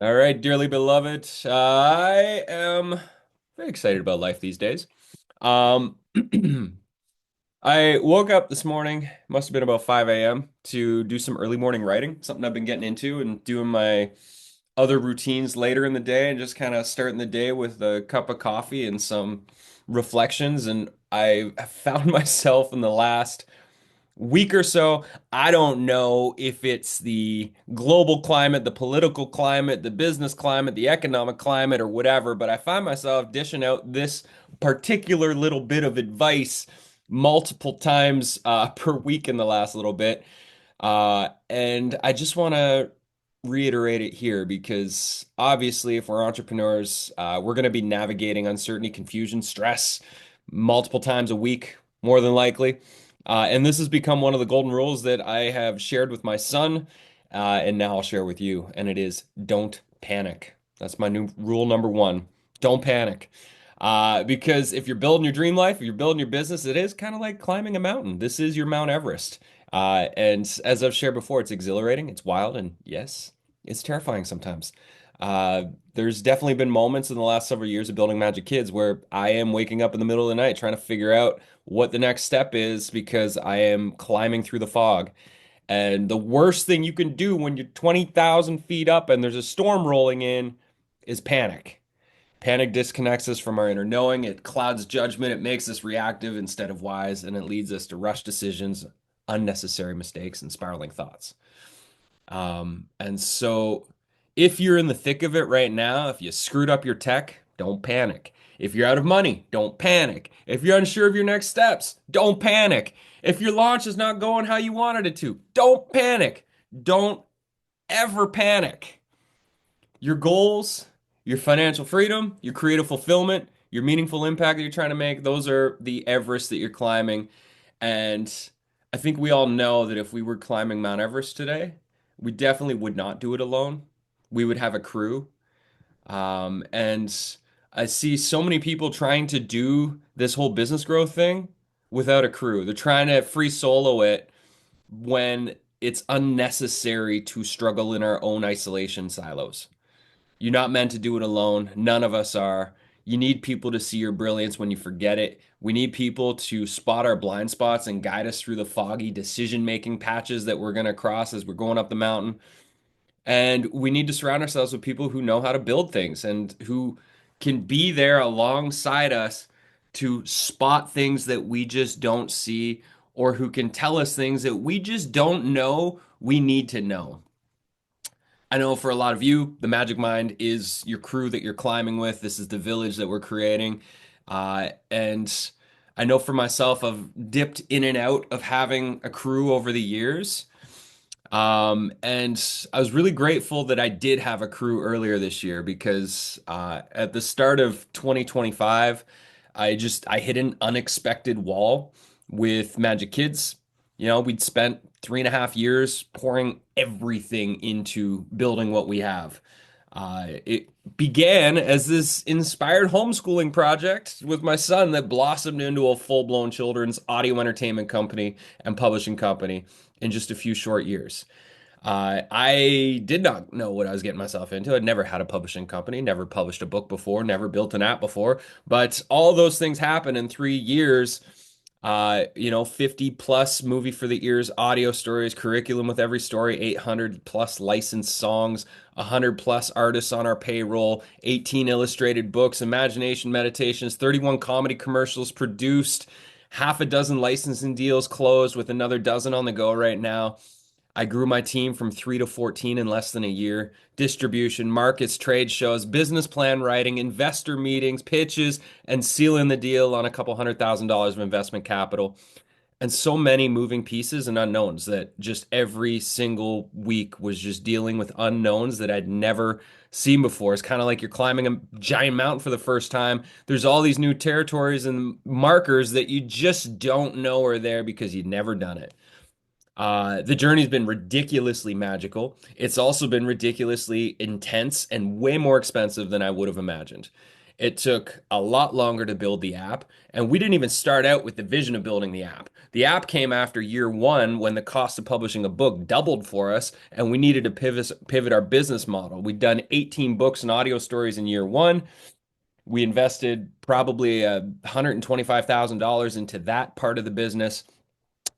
All right, dearly beloved. I am very excited about life these days. Um, I woke up this morning, must have been about 5 a.m., to do some early morning writing, something I've been getting into and doing my other routines later in the day and just kind of starting the day with a cup of coffee and some reflections. And I have found myself in the last week or so. I don't know if it's the global climate, the political climate, the business climate, the economic climate, or whatever, but I find myself dishing out this particular little bit of advice multiple times per week in the last little bit. And I just want to reiterate it here because obviously, if we're entrepreneurs, we're going to be navigating uncertainty, confusion, stress multiple times a week, more than likely. And this has become one of the golden rules that I have shared with my son, and now I'll share with you. And it is don't panic. That's my new rule number one. Don't panic. Because if you're building your dream life, if you're building your business, it is kind of like climbing a mountain. This is your Mount Everest. And as I've shared before, it's exhilarating, it's wild, and yes, it's terrifying sometimes. There's definitely been moments in the last several years of building Magic Kids where I am waking up in the middle of the night trying to figure out what the next step is because I am climbing through the fog. And the worst thing you can do when you're 20,000 feet up and there's a storm rolling in is panic. Panic disconnects us from our inner knowing. It clouds judgment. It makes us reactive instead of wise, and it leads us to rush decisions, unnecessary mistakes, and spiraling thoughts. And so, if you're in the thick of it right now, if you screwed up your tech, don't panic. If you're out of money, don't panic. If you're unsure of your next steps, don't panic. If your launch is not going how you wanted it to, don't panic. Don't ever panic. Your goals, your financial freedom, your creative fulfillment, your meaningful impact that you're trying to make, those are the Everest that you're climbing. And I think we all know that if we were climbing Mount Everest today, we definitely would not do it alone. We would have a crew. And I see so many people trying to do this whole business growth thing without a crew. They're trying to free solo it when it's unnecessary to struggle in our own isolation silos. You're not meant to do it alone. None of us are. You need people to see your brilliance when you forget it. We need people to spot our blind spots and guide us through the foggy decision-making patches that we're going to cross as we're going up the mountain. And we need to surround ourselves with people who know how to build things and who can be there alongside us to spot things that we just don't see or who can tell us things that we just don't know we need to know. I know for a lot of you, the Magic Mind is your crew that you're climbing with. This is the village that we're creating. And I know for myself, I've dipped in and out of having a crew over the years. And I was really grateful that I did have a crew earlier this year because at the start of 2025, I hit an unexpected wall with Magic Kids. You know, we'd spent 3.5 years pouring everything into building what we have. It began as this inspired homeschooling project with my son that blossomed into a full-blown children's audio entertainment company and publishing company in just a few short years. I did not know what I was getting myself into. I'd never had a publishing company, never published a book before, never built an app before. But all those things happened in 3 years. 50 plus movie for the ears, audio stories, curriculum with every story, 800 plus licensed songs, 100 plus artists on our payroll, 18 illustrated books, imagination meditations, 31 comedy commercials produced, half a dozen licensing deals closed with another dozen on the go right now. I grew my team from 3 to 14 in less than a year. Distribution, markets, trade shows, business plan writing, investor meetings, pitches, and sealing the deal on a couple $100,000 of investment capital. And so many moving pieces and unknowns that just every single week was just dealing with unknowns that I'd never seen before. It's kind of like you're climbing a giant mountain for the first time. There's all these new territories and markers that you just don't know are there because you'd never done it. The journey's been ridiculously magical. It's also been ridiculously intense and way more expensive than I would have imagined. It took a lot longer to build the app, and we didn't even start out with the vision of building the app. The app came after year one when the cost of publishing a book doubled for us, and we needed to pivot our business model. We'd done 18 books and audio stories in year one. We invested probably $125,000 into that part of the business,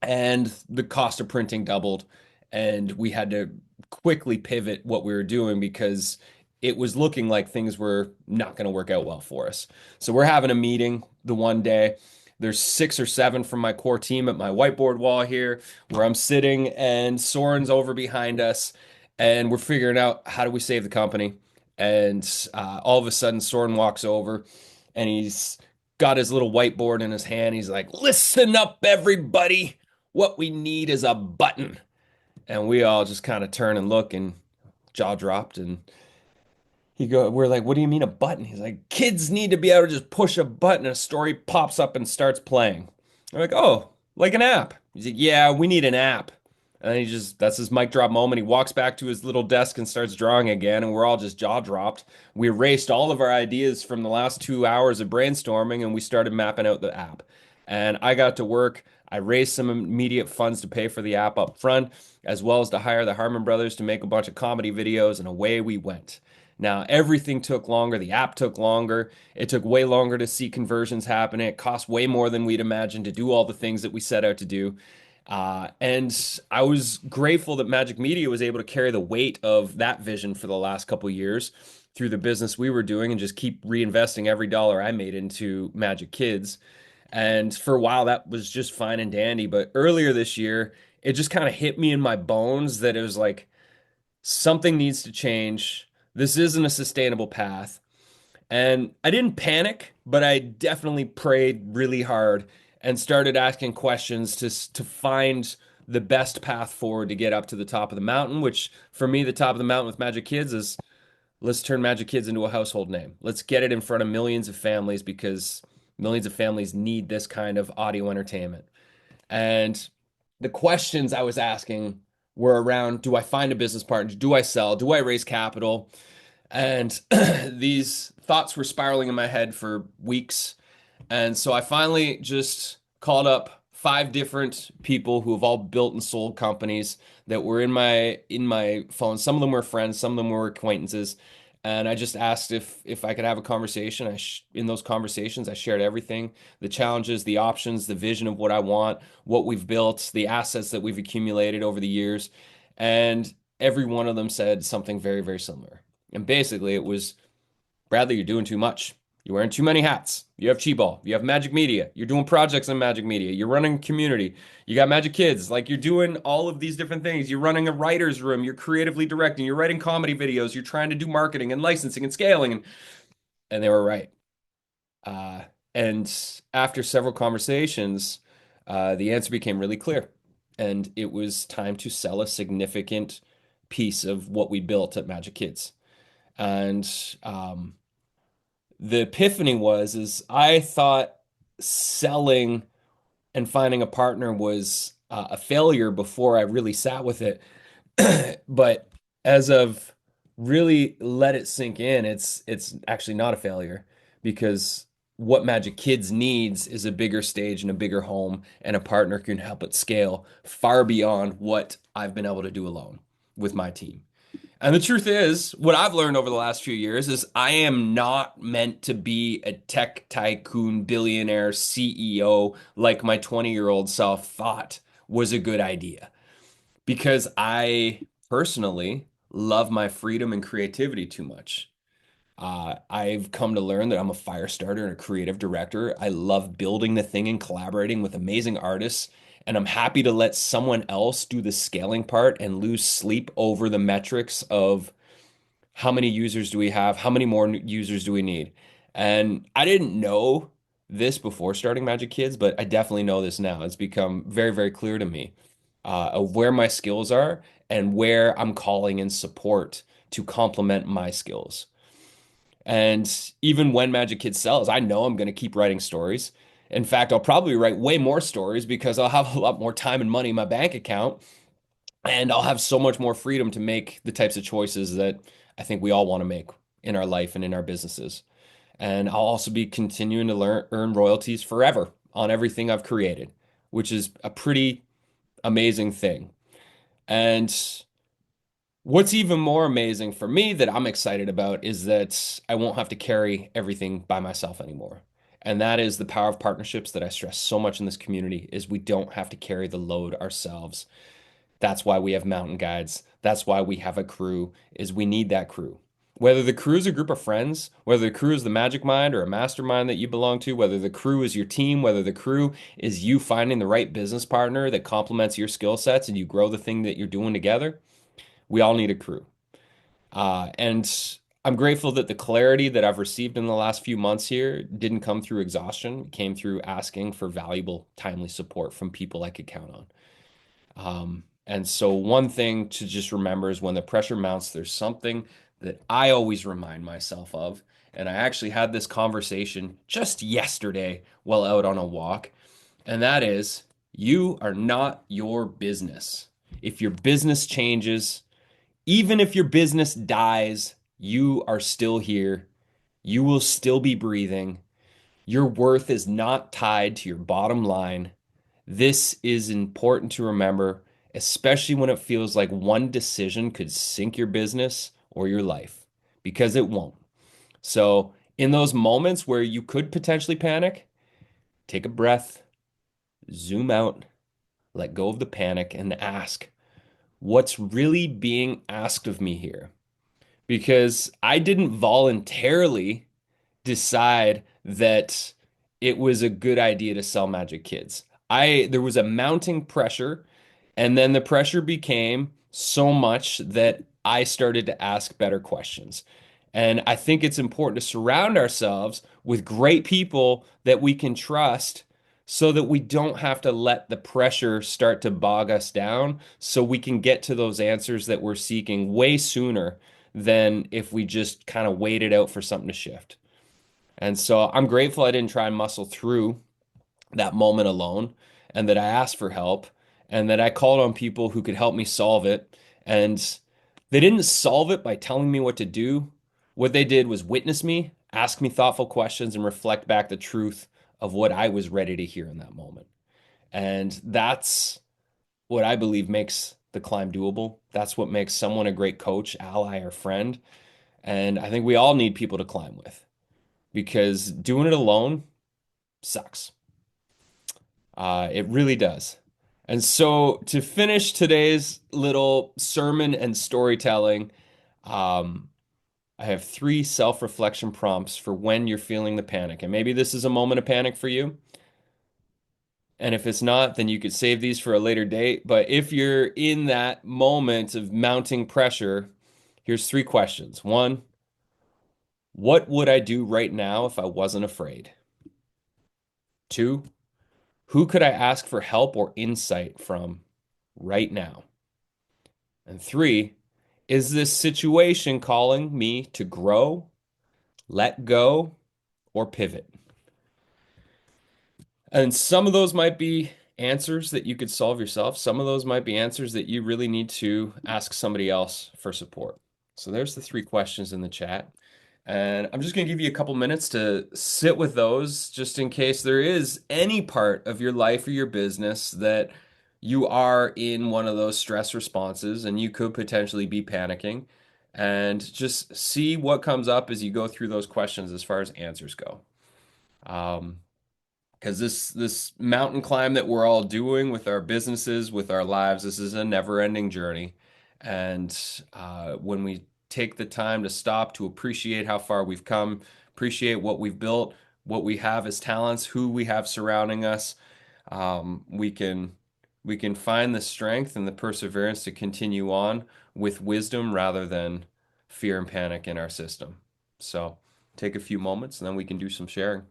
and the cost of printing doubled, and we had to quickly pivot what we were doing because it was looking like things were not going to work out well for us. So we're having a meeting the one day. There's six or seven from my core team at my whiteboard wall here where I'm sitting, and Soren's over behind us, and we're figuring out how do we save the company. And all of a sudden, Soren walks over, and he's got his little whiteboard in his hand. He's like, "Listen up, everybody. What we need is a button." And we all just kind of turn and look, and jaw dropped. And we're like, "What do you mean a button?" He's like, "Kids need to be able to just push a button and a story pops up and starts playing." I'm like, "Oh, like an app." He's like, "Yeah, we need an app." And then that's his mic drop moment. He walks back to his little desk and starts drawing again. And we're all just jaw dropped. We erased all of our ideas from the last 2 hours of brainstorming, and we started mapping out the app. And I got to work. I raised some immediate funds to pay for the app up front, as well as to hire the Harmon brothers to make a bunch of comedy videos. And away we went. Now, everything took longer. The app took longer. It took way longer to see conversions happening. It cost way more than we'd imagined to do all the things that we set out to do. And I was grateful that Magic Media was able to carry the weight of that vision for the last couple of years through the business we were doing and just keep reinvesting every dollar I made into Magic Kids. And for a while, that was just fine and dandy. But earlier this year, it just kind of hit me in my bones that it was like, something needs to change. This isn't a sustainable path. And I didn't panic, but I definitely prayed really hard and started asking questions to find the best path forward to get up to the top of the mountain, which for me, the top of the mountain with Magic Kids is, let's turn Magic Kids into a household name. Let's get it in front of millions of families because millions of families need this kind of audio entertainment. And the questions I was asking were around, do I find a business partner? Do I sell? Do I raise capital? And these thoughts were spiraling in my head for weeks. And so I finally just called up five different people who have all built and sold companies that were in my phone. Some of them were friends, some of them were acquaintances. And I just asked if I could have a conversation. In those conversations, I shared everything, the challenges, the options, the vision of what I want, what we've built, the assets that we've accumulated over the years. And every one of them said something very, very similar. And basically, it was, "Bradley, you're doing too much. You're wearing too many hats. You have Chi-Ball. You have Magic Media. You're doing projects in Magic Media. You're running a community. You got Magic Kids. Like, you're doing all of these different things. You're running a writer's room. You're creatively directing. You're writing comedy videos. You're trying to do marketing and licensing and scaling." And they were right. Uh, and after several conversations, the answer became really clear. And it was time to sell a significant piece of what we built at Magic Kids. And the epiphany is I thought selling and finding a partner was a failure before I really sat with it. But as of really let it sink in, it's actually not a failure because what Magic Kids needs is a bigger stage and a bigger home and a partner who can help it scale far beyond what I've been able to do alone with my team. And the truth is, what I've learned over the last few years is I am not meant to be a tech tycoon billionaire CEO like my 20-year-old self thought was a good idea. Because I personally love my freedom and creativity too much. I've come to learn that I'm a fire starter and a creative director. I love building the thing and collaborating with amazing artists. And I'm happy to let someone else do the scaling part and lose sleep over the metrics of how many users do we have? How many more users do we need? And I didn't know this before starting Magic Kids, but I definitely know this now. It's become very, very clear to me of where my skills are and where I'm calling in support to complement my skills. And even when Magic Kids sells, I know I'm going to keep writing stories. In fact, I'll probably write way more stories because I'll have a lot more time and money in my bank account, and I'll have so much more freedom to make the types of choices that I think we all want to make in our life and in our businesses. And I'll also be continuing to earn royalties forever on everything I've created, which is a pretty amazing thing. And what's even more amazing for me that I'm excited about is that I won't have to carry everything by myself anymore. And that is the power of partnerships that I stress so much in this community is we don't have to carry the load ourselves. That's why we have mountain guides. That's why we have a crew, is we need that crew. Whether the crew is a group of friends, whether the crew is the magic mind or a mastermind that you belong to, whether the crew is your team, whether the crew is you finding the right business partner that complements your skill sets and you grow the thing that you're doing together, we all need a crew. And I'm grateful that the clarity that I've received in the last few months here didn't come through exhaustion. It came through asking for valuable, timely support from people I could count on. And so one thing to just remember is when the pressure mounts, there's something that I always remind myself of. And I actually had this conversation just yesterday while out on a walk, and that is you are not your business. If your business changes, even if your business dies, you are still here. You will still be breathing. Your worth is not tied to your bottom line. This is important to remember, especially when it feels like one decision could sink your business or your life, because it won't. So, in those moments where you could potentially panic, take a breath, zoom out, let go of the panic, and ask, what's really being asked of me here? Because I didn't voluntarily decide that it was a good idea to sell Magic Kids. There was a mounting pressure, and then the pressure became so much that I started to ask better questions. And I think it's important to surround ourselves with great people that we can trust so that we don't have to let the pressure start to bog us down, so we can get to those answers that we're seeking way sooner than if we just kind of waited out for something to shift. And so I'm grateful I didn't try and muscle through that moment alone and that I asked for help and that I called on people who could help me solve it. And they didn't solve it by telling me what to do. What they did was witness me, ask me thoughtful questions, and reflect back the truth of what I was ready to hear in that moment. And that's what I believe makes the climb doable. That's what makes someone a great coach, ally, or friend. And I think we all need people to climb with because doing it alone sucks. It really does. And so to finish today's little sermon and storytelling, um, I have three self-reflection prompts for when you're feeling the panic. And maybe this is a moment of panic for you. And if it's not, then you could save these for a later date. But if you're in that moment of mounting pressure, here's three questions. One, what would I do right now if I wasn't afraid? Two, who could I ask for help or insight from right now? And three, is this situation calling me to grow, let go, or pivot? And some of those might be answers that you could solve yourself. Some of those might be answers that you really need to ask somebody else for support. So there's the three questions in the chat. And I'm just going to give you a couple minutes to sit with those just in case there is any part of your life or your business that you are in one of those stress responses and you could potentially be panicking. And just see what comes up as you go through those questions as far as answers go. Um, because this mountain climb that we're all doing with our businesses, with our lives, this is a never-ending journey. And when we take the time to stop to appreciate how far we've come, appreciate what we've built, what we have as talents, who we have surrounding us, we can find the strength and the perseverance to continue on with wisdom rather than fear and panic in our system. So take a few moments and then we can do some sharing.